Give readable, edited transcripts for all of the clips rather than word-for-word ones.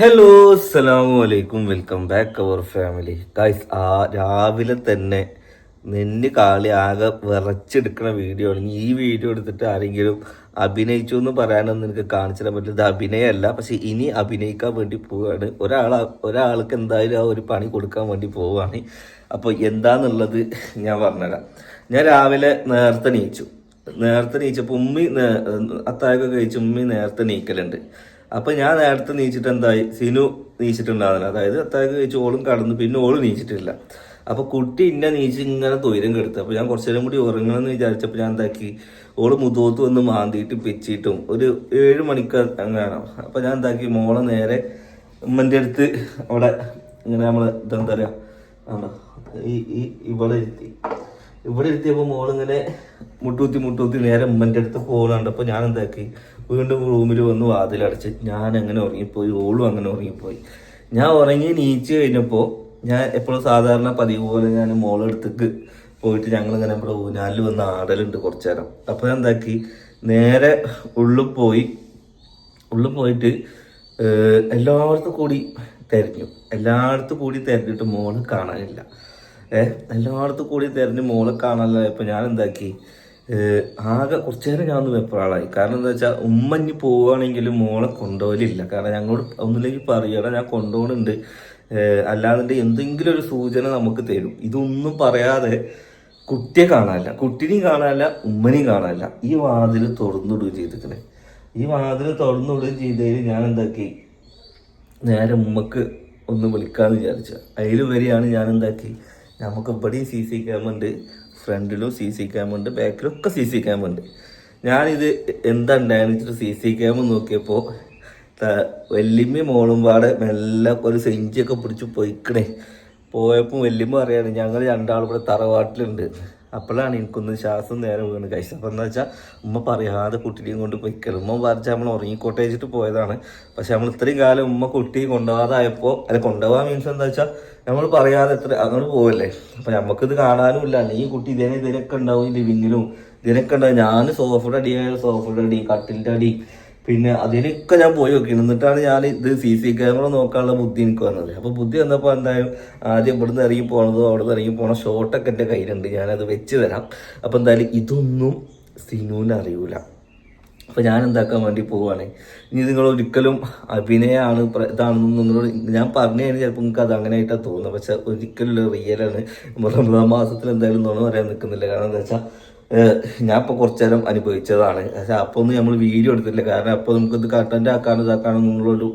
Hello അസ്സലാമു അലൈക്കും, welcome back our family guys. രാവിലെ തന്നെ നെല്ല് കാളി ആകെ വിറച്ചെടുക്കുന്ന വീഡിയോ ആണെങ്കിൽ ഈ വീഡിയോ എടുത്തിട്ട് ആരെങ്കിലും അഭിനയിച്ചു എന്ന് പറയാനൊന്നും എനിക്ക് കാണിച്ചു തരാൻ പറ്റില്ല. ഇത് അഭിനയമല്ല, പക്ഷെ ഇനി അഭിനയിക്കാൻ വേണ്ടി പോവുകയാണ്. ഒരാൾക്ക് എന്തായാലും ആ ഒരു പണി കൊടുക്കാൻ വേണ്ടി പോവുകയാണ്. അപ്പോൾ എന്താന്നുള്ളത് ഞാൻ പറഞ്ഞുതരാം. ഞാൻ രാവിലെ നേരത്തെ നീച്ചപ്പോൾ ഉമ്മി അത്താഴമൊക്കെ കഴിച്ച് ഉമ്മി നേരത്തെ നീക്കലുണ്ട്. അപ്പൊ ഞാൻ നേരത്തെ നീച്ചിട്ട് എന്തായി, സിനു നീച്ചിട്ടുണ്ടാകുന്നില്ല. അതായത് അത്താഴം കഴിച്ച് ഓളും കടന്നു, പിന്നെ ഓള് നീച്ചിട്ടില്ല. അപ്പൊ കുട്ടി ഇന്നെ നീച്ച് ഇങ്ങനെ തൊയിരം കെടുത്തു. അപ്പൊ ഞാൻ കുറച്ചു നേരം കൂടി ഉറങ്ങണമെന്ന് വിചാരിച്ചപ്പോൾ ഞാൻ എന്താക്കി, ഓള് മുതോത്ത് വന്ന് മാന്തിയിട്ട് പിച്ചിട്ടും ഒരു 7 മണിക്ക് അങ്ങനെയാണോ. അപ്പൊ ഞാൻ എന്താക്കി, മോളെ നേരെ ഉമ്മൻ്റെ അടുത്ത് അവിടെ ഇങ്ങനെ നമ്മള് ഇതെന്താ പറയാ, ആണോ ഈ ഇവിടെ ഇരുത്തിയപ്പോൾ മോളിങ്ങനെ മുട്ടൂത്തി നേരെ ഉമ്മൻ്റെ അടുത്ത് പോകുന്നുണ്ട്. അപ്പോൾ ഞാൻ എന്താക്കി, വീണ്ടും റൂമിൽ വന്ന് വാതിലടച്ച് ഞാൻ അങ്ങനെ ഉറങ്ങിപ്പോയി. ഓളും അങ്ങനെ ഉറങ്ങിപ്പോയി. ഞാൻ ഉറങ്ങി നീച്ച് കഴിഞ്ഞപ്പോൾ ഞാൻ എപ്പോഴും സാധാരണ പതിവ് പോലെ ഞാൻ മോളെടുത്തേക്ക് പോയിട്ട് ഞങ്ങളിങ്ങനെ നമ്മുടെ ഊനാലിൽ വന്ന് ആടലുണ്ട് കുറച്ചു നേരം. അപ്പോൾ ഞാൻ എന്താക്കി, നേരെ ഉള്ളിൽ പോയിട്ട് എല്ലായിടത്തും കൂടി തിരഞ്ഞിട്ട് മോള് കാണാനില്ല. എല്ലായിടത്തും കൂടി തിരഞ്ഞ് മോളെ കാണാനില്ല. ഇപ്പം ഞാൻ എന്താക്കി, ആകെ കുറച്ചു നേരം ഞാൻ ഒന്ന് വെപ്രാളായി. കാരണം എന്താ വെച്ചാൽ ഉമ്മ ഇനി പോവുകയാണെങ്കിലും മോളെ കൊണ്ടുപോകലില്ല. കാരണം ഞങ്ങളോട് ഒന്നില്ലെങ്കിൽ പറയണം ഞാൻ കൊണ്ടുപോകുന്നുണ്ട്, അല്ലാതെ എന്തെങ്കിലും ഒരു സൂചന നമുക്ക് തരും. ഇതൊന്നും പറയാതെ കുട്ടിനെയും കാണാനില്ല, ഉമ്മനെയും കാണാനില്ല. ഈ വാതിൽ തുറന്നിടുകയും ചെയ്തതിൽ ഞാൻ എന്താക്കി, നേരെ ഉമ്മക്ക് ഒന്ന് വിളിക്കാമെന്ന് വിചാരിച്ചു. അതിൽ വരെയാണ് ഞാൻ എന്താക്കി, നമുക്ക് ഇവിടെയും CC ക്യാമുണ്ട്, ഫ്രണ്ടിലും CC ക്യാമുണ്ട്, ബാക്കിലൊക്കെ CC ക്യാമുണ്ട്. ഞാനിത് എന്താ ഉണ്ടായെന്ന് വെച്ചിട്ട് CC ക്യാം നോക്കിയപ്പോൾ വല്യമ്മ മോളും പാടെ മെല്ലെ ഒരു സെഞ്ചിയൊക്കെ പിടിച്ച് പോയപ്പോൾ വല്യമ്മ പറയാണ്, ഞങ്ങൾ രണ്ടാളും ഇവിടെ തറവാട്ടിലുണ്ട്. അപ്പോഴാണ് എനിക്കൊന്ന് ശ്വാസം നേരെ വീണ് കഴിച്ചത്. അപ്പം എന്താ വെച്ചാൽ ഉമ്മ പറയാതെ കുട്ടിനെയും കൊണ്ട് പൊയ്ക്കരുത്. ഉമ്മ പറഞ്ഞാൽ നമ്മൾ ഉറങ്ങിക്കോട്ടെ വെച്ചിട്ട് പോയതാണ്. പക്ഷെ നമ്മൾ ഇത്രയും കാലം ഉമ്മ കുട്ടിയെ കൊണ്ടുപോകാതായപ്പോൾ, കൊണ്ടുപോകാൻ മീൻസ് എന്താ വെച്ചാൽ നമ്മൾ പറയാതെ അങ്ങോട്ട് പോവല്ലേ. അപ്പം നമുക്കിത് കാണാനും ഇല്ല. ഈ കുട്ടി ഇതിനൊക്കെ ഉണ്ടാവും, ഈ ലിവിങ്ങിലും ഇതിനൊക്കെ ഉണ്ടാവും. ഞാൻ സോഫയുടെ അടി, കട്ടിലിൻ്റെ അടി, പിന്നെ അതിനൊക്കെ ഞാൻ പോയി നോക്കി. എന്നിട്ടാണ് ഞാൻ ഇത് CC ക്യാമറ നോക്കാനുള്ള ബുദ്ധി എനിക്ക് വന്നത്. അപ്പോൾ ബുദ്ധി വന്നപ്പോൾ എന്തായാലും ആദ്യം ഇവിടുന്ന് ഇറങ്ങി പോകണതോ അവിടുന്ന് ഇറങ്ങി പോകണ ഷോട്ടൊക്കെ എൻ്റെ കയ്യിലുണ്ട്, ഞാനത് വെച്ച് തരാം. അപ്പോൾ എന്തായാലും ഇതൊന്നും സിനുവിന് അറിയൂല. അപ്പോൾ ഞാൻ എന്താക്കാൻ വേണ്ടി പോവുകയാണ്. ഇനി നിങ്ങൾ ഒരിക്കലും അഭിനയമാണ് ഇതാണെന്ന് നിങ്ങളോട് ഞാൻ പറഞ്ഞു കഴിഞ്ഞാൽ ചിലപ്പോൾ നിങ്ങൾക്ക് അത് അങ്ങനെ ആയിട്ടാണ് തോന്നുന്നത്. പക്ഷെ ഒരിക്കലും റിയലാണ്. റമദാൻ മാസത്തിൽ എന്തായാലും നുണ പറയാൻ നിൽക്കുന്നില്ല. കാരണം എന്താ വെച്ചാൽ ഞാൻ ഇപ്പോൾ കുറച്ചു നേരം അനുഭവിച്ചതാണ്. പക്ഷെ അപ്പോൾ ഒന്നും നമ്മൾ വീഡിയോ എടുത്തില്ല. കാരണം അപ്പോൾ നമുക്കിത് കണ്ടന്റ് ഇതാക്കാനും നിങ്ങളൊരു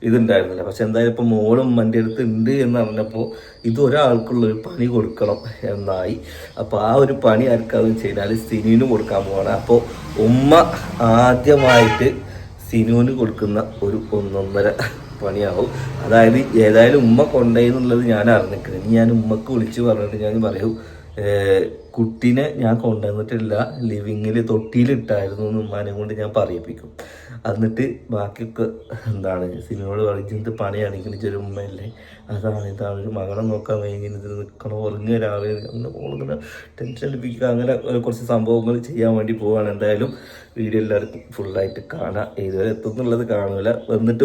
ഇതുണ്ടായിരുന്നില്ല. പക്ഷെ എന്തായാലും ഇപ്പോൾ മോളും എൻ്റെ അടുത്ത് ഉണ്ട് എന്ന് പറഞ്ഞപ്പോൾ ഇത് ഒരാൾക്കുള്ളൊരു പണി കൊടുക്കണം എന്നായി. അപ്പോൾ ആ ഒരു പണി ആർക്കാന്ന് വെച്ച് കഴിഞ്ഞാൽ സിനുവിന് കൊടുക്കാൻ പോവാണ്. അപ്പോൾ ഉമ്മ ആദ്യമായിട്ട് സിനുവിന് കൊടുക്കുന്ന ഒരു 1.5 പണിയാവും. അതായത് ഏതായാലും ഉമ്മ കൊണ്ടുപോയി എന്നുള്ളത് ഞാൻ അറിഞ്ഞിരിക്കുന്നത്. ഇനി ഞാൻ ഉമ്മക്ക് വിളിച്ച് പറഞ്ഞിട്ട് ഞാൻ പറയൂ, കുട്ടീനെ ഞാൻ കൊണ്ടുവന്നിട്ടില്ല, ലിവിങ്ങിൽ തൊട്ടിയിലിട്ടായിരുന്നു എന്ന് ഉമ്മാനെ കൊണ്ട് ഞാൻ പറയിപ്പിക്കും. എന്നിട്ട് ബാക്കിയൊക്കെ എന്താണ് സിനിമയോട് കളിച്ചത് പണിയാണെങ്കിൽ ചെറിയ ഉമ്മയല്ലേ, ഇതാണ് ഒരു മകളെ നോക്കാൻ വേണ്ടി ഇത് നിൽക്കണം, ഉറങ്ങുക രാവിലെ അങ്ങനെ ഓളിങ്ങനെ ടെൻഷൻ അടിപ്പിക്കുക, അങ്ങനെ കുറച്ച് സംഭവങ്ങൾ ചെയ്യാൻ വേണ്ടി പോവുകയാണ്. എന്തായാലും വീഡിയോ എല്ലാവർക്കും ഫുള്ളായിട്ട് കാണാം. ഇതുവരെ എത്തുന്നുള്ളത് കാണൂല. വന്നിട്ട്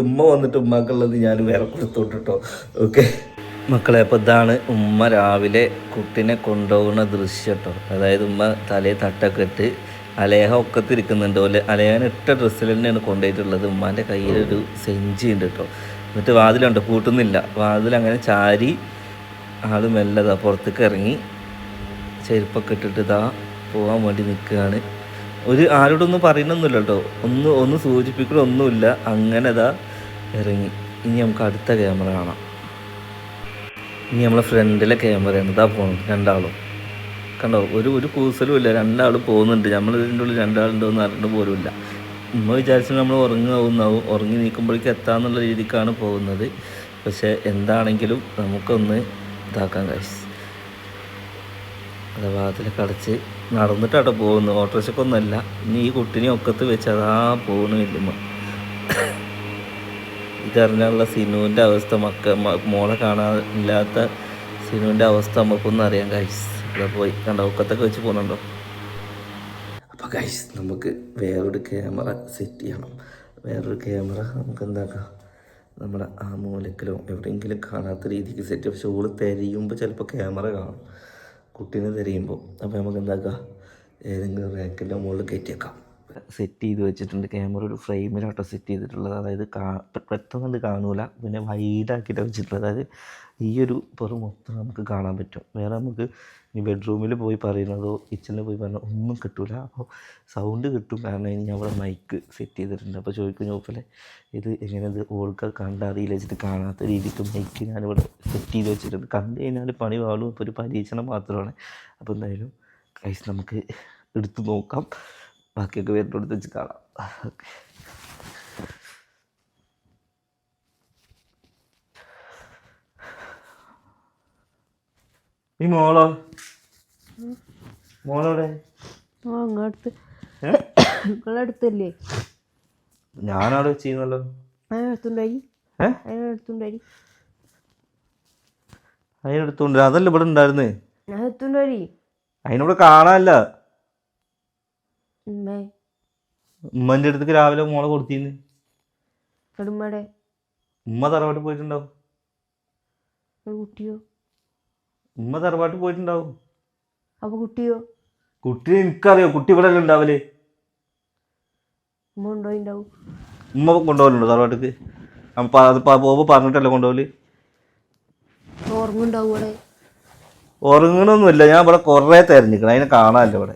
ഉമ്മാക്കുള്ളത് ഞാൻ വേറെ കൊടുത്തോട്ട് കേട്ടോ. ഓക്കെ മക്കളെ, അപ്പോൾ ഇതാണ് ഉമ്മ രാവിലെ കുട്ടിനെ കൊണ്ടുപോകുന്ന ദൃശ്യം കേട്ടോ. അതായത് ഉമ്മ തലയിൽ തട്ടൊക്കെ ഇട്ട് അലേഹ ഒക്കത്തിരിക്കുന്നുണ്ട്. അലേഹൻ ഇട്ട ഡ്രസ്സിൽ തന്നെയാണ് കൊണ്ടുപോയിട്ടുള്ളത്. ഉമ്മാൻ്റെ കയ്യിലൊരു സെഞ്ചി ഉണ്ട് കേട്ടോ. എന്നിട്ട് വാതിലുണ്ട്, പൂട്ടുന്നില്ല. വാതിലങ്ങനെ ചാരി ആൾ മെല്ലതാ പുറത്തേക്ക് ഇറങ്ങി ചെരുപ്പൊക്കെ ഇട്ടിട്ട് ഇതാ പോകാൻ വേണ്ടി നിൽക്കുകയാണ്. ആരോടൊന്നും പറയണമെന്നില്ല കേട്ടോ, ഒന്ന് സൂചിപ്പിക്കണമൊന്നുമില്ല. അങ്ങനെ ഇതാ ഇറങ്ങി. ഇനി നമുക്ക് അടുത്ത ക്യാമറ കാണാം. ഇനി നമ്മളെ ഫ്രണ്ടിലെ ക്യാമറയാണ് ഇതാ പോകുന്നത്. രണ്ടാളും കണ്ടോ, ഒരു കൂസലും ഇല്ല, രണ്ടാളും പോകുന്നുണ്ട്. നമ്മൾ ഇതിൻ്റെ ഉള്ളിൽ രണ്ടാളുണ്ടോ എന്ന് അറിഞ്ഞു പോലുമില്ല. ഉമ്മ വിചാരിച്ചാൽ നമ്മൾ ഉറങ്ങി നീക്കുമ്പോഴേക്കും എത്താന്നുള്ള രീതിക്കാണ് പോകുന്നത്. പക്ഷെ എന്താണെങ്കിലും നമുക്കൊന്ന് ഇതാക്കാൻ കഴിച്ചു. അത് വാതിലൊക്കെ അടച്ച് നടന്നിട്ടാട്ടോ പോകുന്നത്, ഓട്ടോറിക്ഷക്കൊന്നുമല്ല. ഇനി ഈ കുട്ടിനെ ഒക്കത്ത് വെച്ച് അതാ പോകുന്നില്ല. ഇതറിഞ്ഞുള്ള സിനുവിൻ്റെ അവസ്ഥ, മോളെ കാണാനില്ലാത്ത സിനുവിൻ്റെ അവസ്ഥ നമുക്കൊന്നും അറിയാൻ ഗൈസ്. ഇവിടെ പോയി കണ്ടോ, ഒക്കത്തൊക്കെ വെച്ച് പോകുന്നുണ്ടോ. അപ്പോൾ ഗൈസ് നമുക്ക് വേറൊരു ക്യാമറ സെറ്റ് ചെയ്യണം. നമുക്ക് എന്താക്കാം, നമ്മുടെ ആ മൂലക്കലോ എവിടെയെങ്കിലും കാണാത്ത രീതിക്ക് സെറ്റ്. പക്ഷെ ഓള് തിരയുമ്പോൾ ചിലപ്പോൾ ക്യാമറ കാണും കുട്ടീനെ തിരയുമ്പോൾ. അപ്പോൾ നമുക്ക് എന്താക്കാം, ഏതെങ്കിലും റാക്കിൻ്റെ മുകളിൽ കയറ്റിയേക്കാം. സെറ്റ് ചെയ്ത് വെച്ചിട്ടുണ്ട് ക്യാമറ, ഒരു ഫ്രെയിമിലാട്ടോ സെറ്റ് ചെയ്തിട്ടുള്ളത്. അതായത് പെട്ടെന്ന് കാണൂല, പിന്നെ വൈഡാക്കിയിട്ടാണ് വെച്ചിട്ടുള്ളത്. അതായത് ഈ ഒരു പുറം മൊത്തം നമുക്ക് കാണാൻ പറ്റും. വേറെ നമുക്ക് ഇനി ബെഡ്റൂമിൽ പോയി പറയുന്നതോ കിച്ചണിൽ പോയി പറഞ്ഞാൽ ഒന്നും കിട്ടില്ല. അപ്പോൾ സൗണ്ട് കിട്ടും, കാരണം ഇനി അവിടെ മൈക്ക് സെറ്റ് ചെയ്തിട്ടുണ്ട്. അപ്പോൾ ചോദിക്കും നോക്കലെ ഇത് എങ്ങനെ ഇത് ഓൾക്ക് കണ്ട് അറിയില്ല വെച്ചിട്ട് കാണാത്ത രീതിക്ക് മൈക്ക് ഞാനിവിടെ സെറ്റ് ചെയ്ത് വെച്ചിട്ടുണ്ട്. കണ്ടു കഴിഞ്ഞാൽ പണി വാളും. ഇപ്പോൾ ഒരു പരീക്ഷണം മാത്രമാണ്. അപ്പോൾ എന്തായാലും ഗൈസ് നമുക്ക് എടുത്ത് നോക്കാം, ബാക്കിയൊക്കെ വരുന്നോടത്ത് വെച്ച് കാണാം. ഓക്കെ, ഈ മോളോടെ നിങ്ങളടുത്തല്ലേ? ഞാനവിടെ ചെയ്യുന്നല്ലോ. അതിനെടുത്തോണ്ട് അതല്ല ഇവിടെ ഉണ്ടായിരുന്നേ. അതിനോട് കാണാനല്ല, ഉമ്മന്റെ അടുത്തേക്ക് രാവിലെ മോളെ കൊടുത്തിന്ന്. ഉമ്മ തറവാട്ട് പോയിട്ടുണ്ടാവും. കുട്ടിയോ? ഉമ്മ തറവാട്ട് പോയിട്ടുണ്ടാവും. അപ്പൊ കുട്ടിയോ? കുട്ടി എനിക്കറിയോ, കുട്ടി ഇവിടെ അല്ലേ ഉണ്ടാവല്. ഉമ്മ കൊണ്ടുപോയിണ്ടാവും. ഉമ്മ കൊണ്ടുപോകലുണ്ടോ തറവാട്ടിക്ക്? പോകുമ്പോ പറഞ്ഞിട്ടല്ലേ കൊണ്ടുപോകല്. ഓർമ്മണ്ടാവും ഇവിടെ. ഉറങ്ങണമൊന്നുമില്ല, ഞാൻ ഇവിടെ കൊറേ തെരഞ്ഞിക്കണം, അതിനെ കാണാനല്ലോ ഇവിടെ.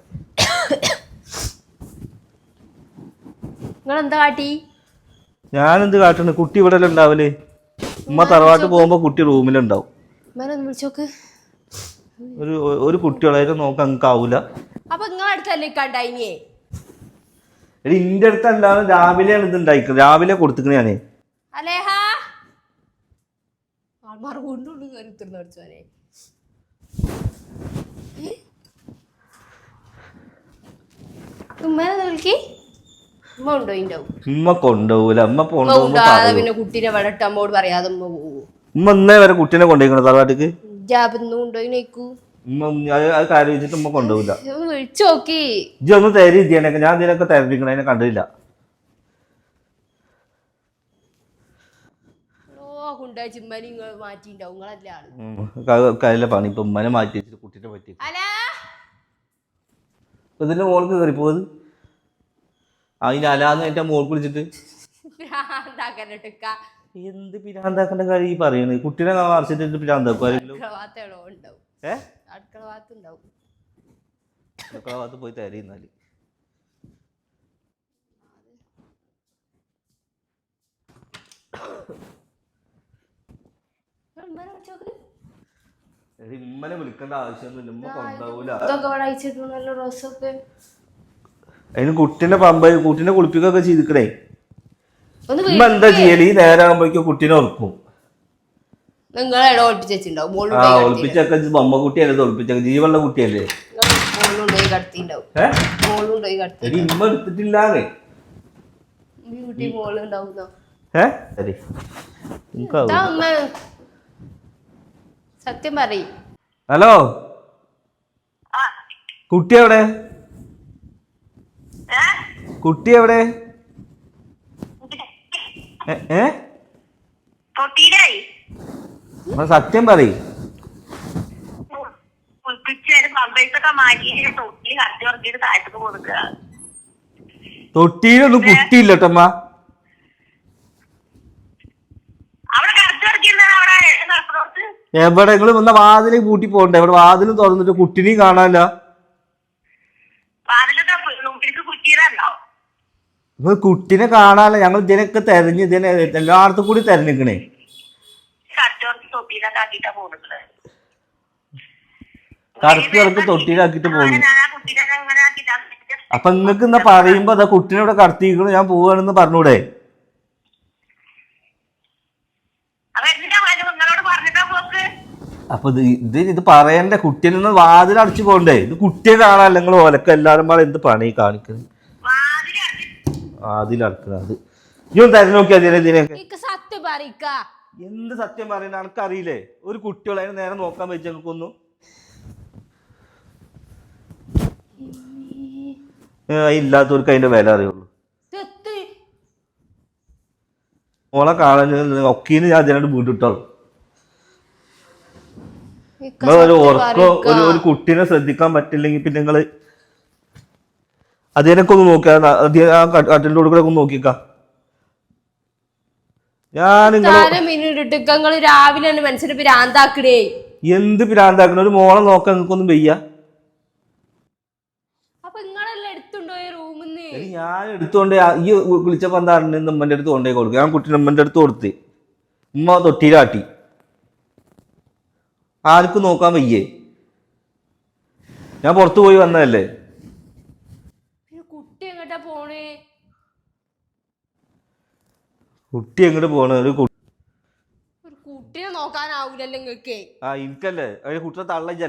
നിങ്ങളെന്താ കാട്ടി? ഞാനെന്ത് കാട്ടണ്, കുട്ടി ഇവിടെ അല്ലേ ഉണ്ടാവല്. ഉമ്മ തറവാട്ട് പോകുമ്പോ കുട്ടി റൂമിലുണ്ടാവും. വിളിച്ചോക്ക്. ഒരു കുട്ടികളായിട്ട് നോക്കാൻ നിങ്ങൾക്ക് ആവൂല. അപ്പൊ നിങ്ങളടുത്തല്ലേ കണ്ടായിനിയേ? എടി ഇന്റെ അടുത്ത് ഉണ്ടാവും. രാവിലെയാണ് ഇത് ഉണ്ടായിക്കുന്നത്, രാവിലെ കൊടുത്തിക്കണ ഞാനേ. അലേഹാ ആൾമാർ കൊണ്ടുള്ളു കയറി തിരിച്ചോനെ. ഉമ്മനെ വിളിക്ക്. ഉമ്മ കൊണ്ടുപോയിണ്ടാവും. ഉമ്മ കൊണ്ടുപോകൂല. ഉമ്മ പിന്നെ കുട്ടീനെ വടട്ട് അമ്മോട് പറയാതെ ഉമ്മ പോവൂ. ഉമ്മ ഇന്നേ വരെ കുട്ടീനെ കൊണ്ടുപോയിക്കണോ തറവാട്ടിക്ക്? ഉമ്മ അത് കാര്യം വെച്ചിട്ട് ഉമ്മ കൊണ്ടുപോകില്ല. വിളിച്ചു നോക്കി ഇജ്ജ് ഒന്ന് തരി ഇതിനൊക്കെ. ഞാൻ ഇതിനൊക്കെ തരപ്പിക്കണം, അതിനെ കണ്ടില്ല. കയ്യിലെ പണി ഇപ്പൊ ഉമ്മനെ മാറ്റി വെച്ചിട്ട് കുട്ടീനെ പറ്റി ഇതിന്റെ മോൾക്ക് കയറിപ്പോത്. അതിന് അലാന്ന് എന്റെ മോൾക്ക് വിളിച്ചിട്ട് എന്ത് പിരാന്താക്കേണ്ട കാര്യം ഈ പറയുന്നത്? കുട്ടീനെ മറിച്ചിട്ട് പിരാന്താക്കും. അടുക്കള ഭാഗത്ത് പോയി തരയുന്നാല്. ഉമ്മനെ വിളിക്കേണ്ട ആവശ്യമൊന്നുമില്ല, ഉമ്മ കൊണ്ടാവൂല. അതിന് കുട്ടീനെ കുട്ടീനെ കുളിപ്പിക്കൊക്കെ ചെയ്തിക്കണേ. ഉമ്മ എന്താ ചെയ്യല്? ഈ നേരാകുമ്പോഴേക്കും കുട്ടീനെ ഉറക്കും. ഒളിപ്പിച്ചൊക്കെ ബൊമ്മ കുട്ടിയല്ലേ ഒളിപ്പിച്ചൊക്കെ, ജീവനുള്ള കുട്ടിയല്ലേ. ഉമ്മ എടുത്തിട്ടില്ലാതെ സത്യം പറയും. ഹലോ, കുട്ടി എവിടെ? കുട്ടി എവിടെ? സത്യം പറയും. തൊട്ടിയിലൊന്നും കുട്ടിയില്ല കേട്ടമ്മ. എവിടെ നിങ്ങള് വന്ന വാതിലേക്ക് കൂട്ടി പോകണ്ടേ? ഇവിടെ വാതിലും തുറന്നിട്ട് കുട്ടിനെയും കാണാനില്ല. നിങ്ങൾ കുട്ടിനെ കാണാനില്ല. ഞങ്ങൾ ഇതിനൊക്കെ തെരഞ്ഞ് ഇതിനെ എല്ലായിടത്തും കൂടി തെരഞ്ഞിക്കണേ. കറക്റ്റ് കറക്റ്റ് തൊട്ടിയിലാക്കിട്ട് പോകുന്നു. അപ്പൊ നിങ്ങക്ക് എന്താ പറയുമ്പോ അതാ കുട്ടീനെ ഇവിടെ കടത്തിയിരിക്കണു, ഞാൻ പോവാണെന്ന് പറഞ്ഞൂടെ? അപ്പൊ ഇത് പറയണ്ട. കുട്ടീനെ നിന്ന് വാതിൽ അടച്ചു പോകണ്ടേ? ഇത് കുട്ടിയെ കാണാനല്ല. നിങ്ങൾ ഓലക്ക എല്ലാരും പാടെ എന്ത് പണി കാണിക്കുന്നത്? വാതിലടക്കുന്നത് ഇതൊന്നും തരം നോക്കിയാ ഇതിനൊക്കെ. എന്ത് സത്യം പറയുന്ന എനിക്കറിയില്ലേ? ഒരു കുട്ടികളെ നേരെ നോക്കാൻ പറ്റും ഞങ്ങൾക്കൊന്നും. ഇല്ലാത്തവർക്ക് അതിന്റെ വില അറിയുള്ളൂ. മോളെ കാണാൻ ഒക്കീന് ഞാൻ അതിനായിട്ട് വീട്ടിട്ടോളൂ. ഒരു ഉറക്കോ ഒരു കുട്ടീനെ ശ്രദ്ധിക്കാൻ പറ്റില്ലെങ്കിൽ പിന്നെ നിങ്ങള് അതിനൊക്കെ ഒന്ന് നോക്കിയാ ആ കട്ടിലിന്റെ കൂടെ ഒന്ന് നോക്കിക്ക. ഞാൻ നിങ്ങള് രാവിലെ മനുഷ്യനെ പിരാന്താക്കണേ. എന്ത് പിരാന്താക്കണ? ഒരു മോളെ നോക്കാൻ നിങ്ങൾക്കൊന്നും വയ്യ? അപ്പൊ നിങ്ങളെല്ലാം എടുത്തുണ്ടോ റൂമിന്ന്? ഞാൻ എടുത്തോണ്ട് ഈ വിളിച്ചപ്പോ എന്താ ഉമ്മന്റെ അടുത്ത് കൊണ്ടേ കൊടുക്കും. ഞാൻ കുട്ടീനെ ഉമ്മന്റെ അടുത്ത് കൊടുത്ത് ഉമ്മ തൊട്ടിയിലാട്ടി. ആർക്കും നോക്കാൻ വയ്യേ? ഞാൻ പുറത്തു പോയി വന്നതല്ലേ. കുട്ടി എങ്ങോട്ടാ പോണേ? കുട്ടി എങ്ങോട്ട് പോണ? ഒരു കുട്ടിനെ നോക്കാനാവൂലല്ലോ നിങ്ങക്ക്. എനിക്കല്ലേ അതിന് കുട്ടിയെ തള്ളല്ലേ.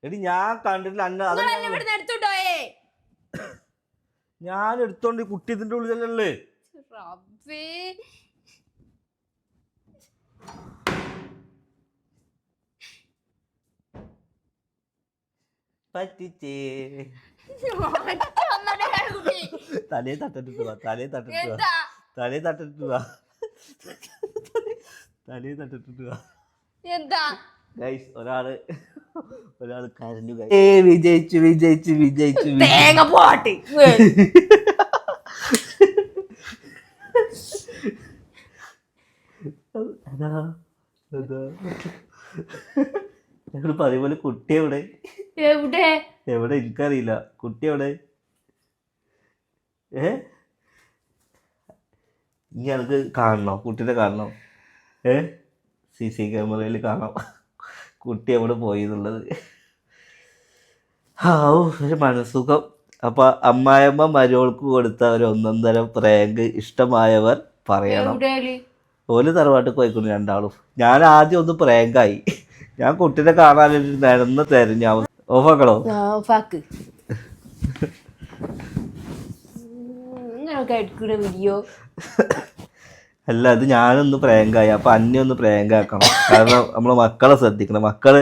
എടി ഞാൻ കണ്ടിട്ടില്ല. ഞാൻ എടുത്തോണ്ട് കുട്ടി ഇതിന്റെ ഉള്ളിലല്ലേ. പറ്റിച്ചേ. തലേ തട്ടിട്ട് വാ, തലേ തട്ടിട്ട് വാ, തലേ തട്ടിട്ട് വാ, തലേ തട്ടിട്ട് വാ. ഒരാള് കരഞ്ഞു. വിജയിച്ചു വിജയിച്ചു വിജയിച്ചു. തേങ്ങ പോട്ടെ. ഞങ്ങള് പറയുമ്പോലെ കുട്ടി എവിടെ എവിടെ എവിടെ എനിക്കറിയില്ല. കുട്ടി എവിടെ? ഇനി എനിക്ക് കാണണോ? കുട്ടീനെ കാണണോ? CC ക്യാമറയിൽ കാണാം കുട്ടി എവിടെ പോയി എന്നുള്ളത്. ഒരു മനസുഖം. അപ്പൊ അമ്മായിയമ്മ മരുവൾക്ക് കൊടുത്ത ഒരു 1.5 പ്രാങ്ക് ഇഷ്ടമായവർ പറയണം. ഓല് തറവാട്ടിൽ പോയിക്കുന്നു രണ്ടാളും. ഞാൻ ആദ്യം ഒന്ന് പ്രാങ്കായി. ഞാൻ കുട്ടീനെ കാണാൻ നടന്ന് തെരഞ്ഞ ഓഫാക്കണോ? വീഡിയോ അല്ല, അത് ഞാനൊന്ന് പ്രാങ്കായി. അപ്പൊ അന്നെ ഒന്ന് പ്രാങ്കാക്കണം. കാരണം നമ്മളെ മക്കളെ ശ്രദ്ധിക്കണം. മക്കള്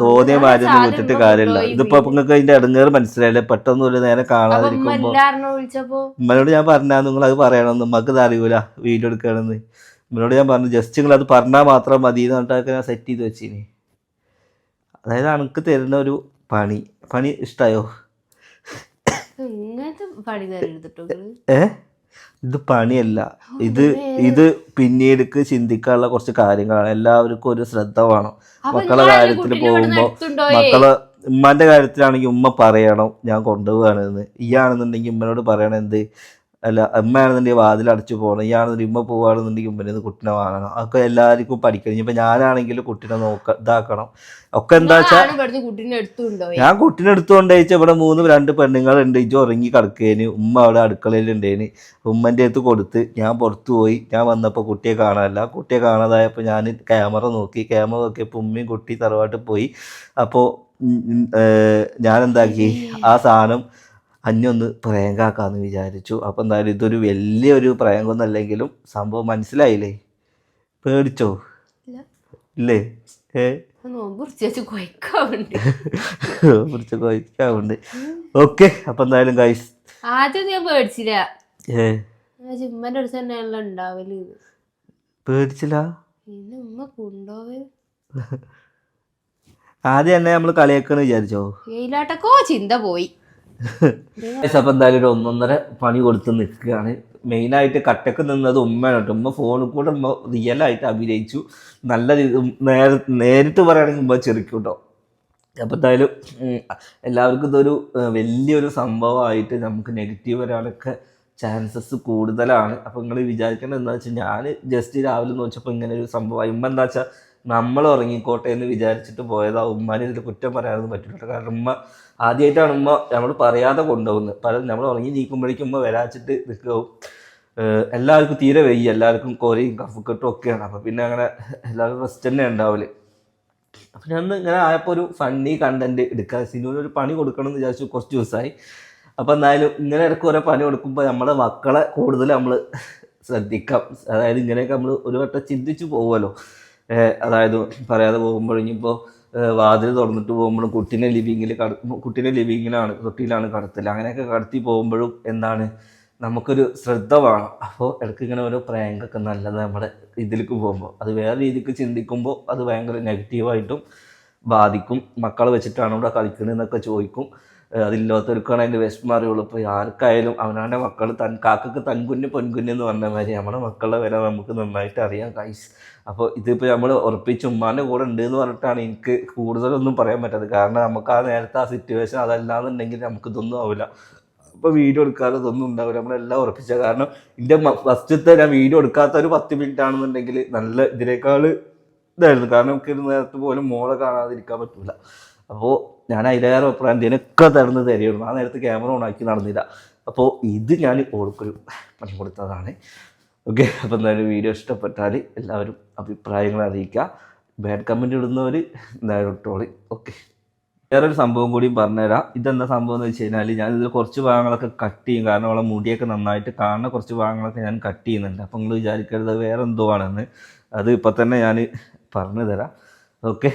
തോന്നിയ മാര്യൊന്നും വിട്ടിട്ട് കാര്യമില്ല. ഇതിപ്പോ നിങ്ങൾക്ക് അതിന്റെ ഇടങ്ങേറ് മനസ്സിലായില്ലേ? പെട്ടെന്ന് ഒരു നേരം കാണാതിരിക്കുമ്പോ ഉമ്മനോട് ഞാൻ പറഞ്ഞാ നിങ്ങൾ അത് പറയണമെന്ന്. ഉമ്മക്ക് ഇത് അറിയൂല വീഡിയോ എടുക്കണമെന്ന്. ഉമ്മനോട് ഞാൻ പറഞ്ഞു ജസ്റ്റ് നിങ്ങൾ അത് പറഞ്ഞാൽ മാത്രം മതി എന്ന് പറഞ്ഞിട്ടൊക്കെ ഞാൻ സെറ്റ് ചെയ്ത് വെച്ചിനി. അതായത് അനക്ക് തരുന്ന ഒരു പണി ഇഷ്ടായോ? ഇത് പണിയല്ല. ഇത് പിന്നീട് ചിന്തിക്കാനുള്ള കുറച്ച് കാര്യങ്ങളാണ്. എല്ലാവർക്കും ഒരു ശ്രദ്ധ വേണം. മക്കളെ കാര്യത്തിൽ പോകുമ്പോ ഉമ്മാന്റെ കാര്യത്തിലാണെങ്കിൽ ഉമ്മ പറയണം ഞാൻ കൊണ്ടുപോവാണെന്ന്. ഇയാണെന്നുണ്ടെങ്കിൽ ഉമ്മനോട് പറയണം എന്ത്. അല്ല, ഉമ്മയാണെന്നുണ്ടെങ്കിൽ വാതിലടച്ചു പോകണം. ഇയാണെന്നുണ്ടെങ്കിൽ ഉമ്മ പോവുകയാണെന്നുണ്ടെങ്കിൽ ഉമ്മനെ കുട്ടീനെ വാങ്ങണം. അതൊക്കെ എല്ലാവർക്കും പഠിക്കണം. ഇനിയിപ്പോൾ ഞാനാണെങ്കിലും കുട്ടീനെ ഇതാക്കണം. ഒക്കെ എന്താ വെച്ചാൽ ഞാൻ കുട്ടീനെ എടുത്തുകൊണ്ട് വെച്ചാൽ ഇവിടെ 2 പെണ്ണുങ്ങളുണ്ട്. ഇജ്ജ് ഉറങ്ങി കിടക്കേന്. ഉമ്മ അവിടെ അടുക്കളയിലുണ്ടേന്. ഉമ്മൻ്റെ അടുത്ത് കൊടുത്ത് ഞാൻ പുറത്തു പോയി. ഞാൻ വന്നപ്പോൾ കുട്ടിയെ കാണാനില്ല. കുട്ടിയെ കാണാതായപ്പോൾ ഞാൻ ക്യാമറ നോക്കിയപ്പോൾ ഉമ്മയും കുട്ടി തറവാട്ടിൽ പോയി. അപ്പോൾ ഞാൻ എന്താക്കി, ആ സാധനം അഞ്ഞൊന്ന് പ്രാങ്കാക്കാന്ന് വിചാരിച്ചു. അപ്പം എന്തായാലും ഇതൊരു വലിയൊരു പ്രാങ്കൊന്നല്ലെങ്കിലും സംഭവം മനസ്സിലായില്ലേ? പേടിച്ചോ? ഇല്ലേ? കൊയ്ക്കാവുണ്ട്. ഓക്കെ, അപ്പൊ എന്തായാലും ഗൈസ് ആദ്യം ഞാൻ പേടിച്ചില്ല. പേടിച്ചില്ല. കൊണ്ടുപോവ ആദ്യം തന്നെ നമ്മള് കളിയാക്കണെന്ന് വിചാരിച്ചോ? ചിന്ത പോയി. അപ്പം എന്തായാലും ഒരു 1.5 പണി കൊടുത്ത് നിൽക്കുകയാണ്. മെയിനായിട്ട് കട്ടക്ക് നിന്നത് ഉമ്മയാണ് കേട്ടോ. ഉമ്മ ഫോണിൽ കൂടെ ഉമ്മ റിയലായിട്ട് അഭിനയിച്ചു. നല്ല നേരിട്ട് പറയുകയാണെങ്കിൽ ഉമ്മ ചെറുക്കും കേട്ടോ. അപ്പം എന്തായാലും എല്ലാവർക്കും ഇതൊരു വലിയൊരു സംഭവമായിട്ട് നമുക്ക് നെഗറ്റീവ് വരാനൊക്കെ ചാൻസസ് കൂടുതലാണ്. അപ്പം നിങ്ങൾ വിചാരിക്കേണ്ടത് എന്താ വെച്ചാൽ ഞാൻ ജസ്റ്റ് രാവിലെ നോക്കിയപ്പോൾ ഇങ്ങനെ ഒരു സംഭവമായി. ഉമ്മ എന്താ വെച്ചാൽ നമ്മൾ ഉറങ്ങിക്കോട്ടെ എന്ന് വിചാരിച്ചിട്ട് പോയതാ. ഉമ്മാനെ ഇതിൽ കുറ്റം പറയാനൊന്നും പറ്റില്ല. കാരണം ഉമ്മ ആദ്യമായിട്ടാണ് ഉമ്മ നമ്മൾ പറയാതെ കൊണ്ടുപോകുന്നത്. നമ്മൾ ഉറങ്ങി നീക്കുമ്പോഴേക്കും ഉമ്മ വരാച്ചിട്ട് നിൽക്കും. എല്ലാവർക്കും തീരെ വയ്യ. എല്ലാവർക്കും കൊരയും കഫക്കെട്ടും ഒക്കെയാണ്. അപ്പം പിന്നെ അങ്ങനെ എല്ലാവർക്കും റെസ്റ്റ് തന്നെ ഉണ്ടാവില്ല. അപ്പം ഞാൻ ഇങ്ങനെ ആയപ്പോൾ ഒരു ഫണ്ണി കണ്ടന്റ് എടുക്കാം. സിനുവിനൊരു പണി കൊടുക്കണം എന്ന് വിചാരിച്ചു കുറച്ച് ദിവസമായി. അപ്പം എന്തായാലും ഇങ്ങനെ ഇടയ്ക്ക് ഓരോ പണി കൊടുക്കുമ്പോൾ നമ്മുടെ മക്കളെ കൂടുതൽ നമ്മൾ ശ്രദ്ധിക്കാം. അതായത് ഇങ്ങനെയൊക്കെ നമ്മൾ ഒരു വട്ടം ചിന്തിച്ച് പോകുമല്ലോ. അതായത് പറയാതെ പോകുമ്പോൾ ഇനിയിപ്പോൾ വാതിൽ തുറന്നിട്ട് പോകുമ്പോഴും കുട്ടീനെ തൊട്ടിയിലാണ് കടത്തൽ. അങ്ങനെയൊക്കെ കടത്തി പോകുമ്പോഴും എന്താണ് നമുക്കൊരു ശ്രദ്ധ വേണം. അപ്പോൾ ഇടയ്ക്ക് ഇങ്ങനെ ഓരോ പ്രാങ്കൊക്കെ നല്ലത് നമ്മുടെ ഇതിലേക്ക് പോകുമ്പോൾ അത് വേറെ രീതിക്ക് ചിന്തിക്കുമ്പോൾ അത് ഭയങ്കര നെഗറ്റീവായിട്ടും ബാധിക്കും. മക്കളെ വെച്ചിട്ടാണ് ഇവിടെ കളിക്കണമെന്നൊക്കെ ചോദിക്കും. അതില്ലാത്തവർക്കാണ് അതിൻ്റെ വിഷമം അറിയുള്ളൂ. ഇപ്പോൾ ആർക്കായാലും അവനവൻ്റെ മക്കൾ കാക്കക്ക് തൻകുഞ്ഞ് പൊൻകുഞ്ഞ് എന്ന് പറഞ്ഞ മാതിരി നമ്മുടെ മക്കളുടെ വില നമുക്ക് നന്നായിട്ട് അറിയാം ഗൈസ്. അപ്പോൾ ഇതിപ്പോൾ നമ്മൾ ഉറപ്പിച്ച് ഉമ്മാൻ്റെ കൂടെ ഉണ്ട് എന്ന് പറഞ്ഞിട്ടാണ് എനിക്ക് കൂടുതലൊന്നും പറയാൻ പറ്റാത്തത്. കാരണം നമുക്ക് ആ നേരത്തെ ആ സിറ്റുവേഷൻ അതല്ലാന്നുണ്ടെങ്കിൽ നമുക്കിതൊന്നും ആവില്ല. അപ്പോൾ വീഡിയോ എടുക്കാതെ ഇതൊന്നും ഉണ്ടാവില്ല. നമ്മളെല്ലാം ഉറപ്പിച്ച കാരണം എൻ്റെ ഫസ്റ്റത്തെ ഞാൻ വീഡിയോ എടുക്കാത്ത ഒരു 10 മിനിറ്റ് ആണെന്നുണ്ടെങ്കിൽ നല്ല ഇതിനേക്കാൾ ഇതായിരുന്നു. കാരണം നമുക്ക് നേരത്തെ പോലും മോളെ കാണാതിരിക്കാൻ പറ്റില്ല. അപ്പോൾ ഞാൻ അതിലേറെ അഭിപ്രായം ഇതിനൊക്കെ തരുന്നത് തരുമായിരുന്നു. ആ നേരത്തെ ക്യാമറ ഓൺ ആക്കി നടന്നില്ല. അപ്പോൾ ഇത് ഞാൻ ഓൾക്കൊരു പണി കൊടുത്തതാണ്. ഓക്കെ, അപ്പോൾ എന്തായാലും വീഡിയോ ഇഷ്ടപ്പെട്ടാൽ എല്ലാവരും അഭിപ്രായങ്ങൾ അറിയിക്കുക. ബാഡ് കമൻറ്റ് ഇടുന്നവർ എന്തായാലും ഇട്ടോളി. ഓക്കെ, വേറൊരു സംഭവം കൂടി പറഞ്ഞുതരാം. ഇതെന്താ സംഭവം എന്ന് വെച്ച് കഴിഞ്ഞാൽ ഞാനിതിൽ കുറച്ച് ഭാഗങ്ങളൊക്കെ കട്ട് ചെയ്യും. കാരണം അവളെ മുടിയൊക്കെ നന്നായിട്ട് കാണുന്ന കുറച്ച് ഭാഗങ്ങളൊക്കെ ഞാൻ കട്ട് ചെയ്യുന്നുണ്ട്. അപ്പോൾ നിങ്ങൾ വിചാരിക്കരുത് വേറെ എന്തോ ആണെന്ന്. അത് ഇപ്പം തന്നെ ഞാൻ പറഞ്ഞു തരാം. ഓക്കെ.